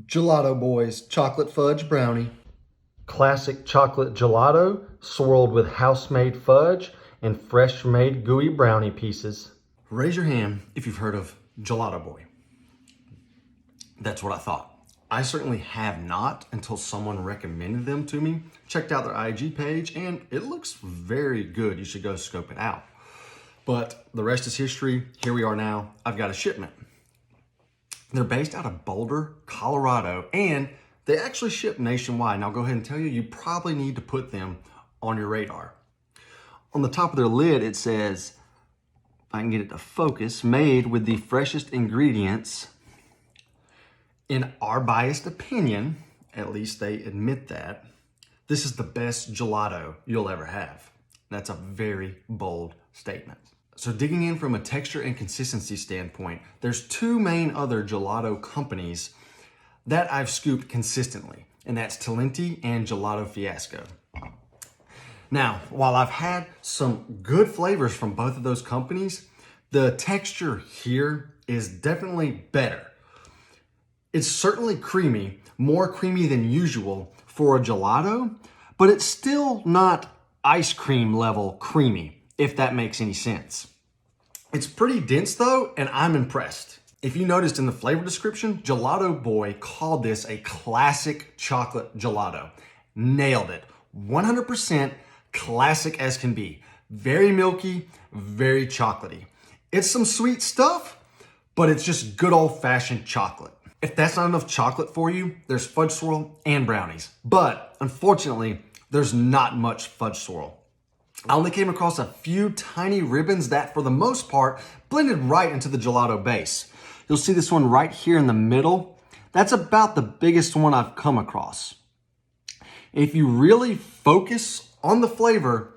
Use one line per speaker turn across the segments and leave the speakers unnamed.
Gelato Boys Chocolate Fudge Brownie.
Classic chocolate gelato swirled with house-made fudge and fresh-made gooey brownie pieces.
Raise your hand if you've heard of Gelato Boy. That's what I thought. I certainly have not until someone recommended them to me. Checked out their IG page and it looks very good. You should go scope it out. But the rest is history. Here we are now. I've got a shipment. They're based out of Boulder, Colorado, and they actually ship nationwide. And I'll go ahead and tell you, you probably need to put them on your radar. On the top of their lid, it says, if I can get it to focus, made with the freshest ingredients. In our biased opinion, at least they admit that, this is the best gelato you'll ever have. That's a very bold statement. So digging in from a texture and consistency standpoint, there's two main other gelato companies that I've scooped consistently, and that's Talenti and Gelato Fiasco. Now, while I've had some good flavors from both of those companies, the texture here is definitely better. It's certainly creamy, more creamy than usual for a gelato, but it's still not ice cream level creamy, if that makes any sense. It's pretty dense though, and I'm impressed. If you noticed in the flavor description, Gelato Boy called this a classic chocolate gelato. Nailed it. 100% classic as can be. Very milky, very chocolatey. It's some sweet stuff, but it's just good old-fashioned chocolate. If that's not enough chocolate for you, there's fudge swirl and brownies. But unfortunately, there's not much fudge swirl. I only came across a few tiny ribbons that, for the most part, blended right into the gelato base. You'll see this one right here in the middle. That's about the biggest one I've come across. If you really focus on the flavor,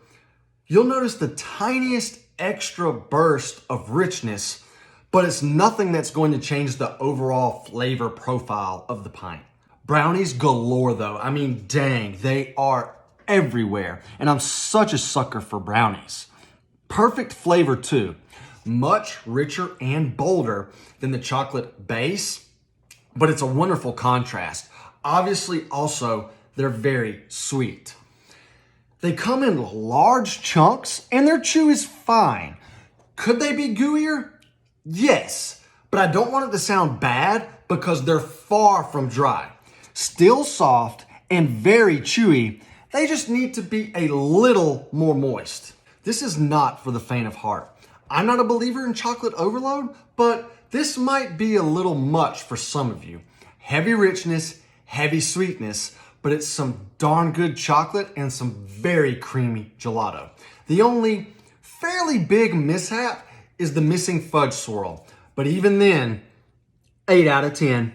you'll notice the tiniest extra burst of richness, but it's nothing that's going to change the overall flavor profile of the pint. Brownies galore though. I mean, dang, they are everywhere. And I'm such a sucker for brownies. Perfect flavor too. Much richer and bolder than the chocolate base, but it's a wonderful contrast. Obviously also, they're very sweet. They come in large chunks and their chew is fine. Could they be gooier? Yes, but I don't want it to sound bad because they're far from dry. Still soft and very chewy. They just need to be a little more moist. This is not for the faint of heart. I'm not a believer in chocolate overload, but this might be a little much for some of you. Heavy richness, heavy sweetness, but it's some darn good chocolate and some very creamy gelato. The only fairly big mishap is the missing fudge swirl, but even then, 8 out of 10.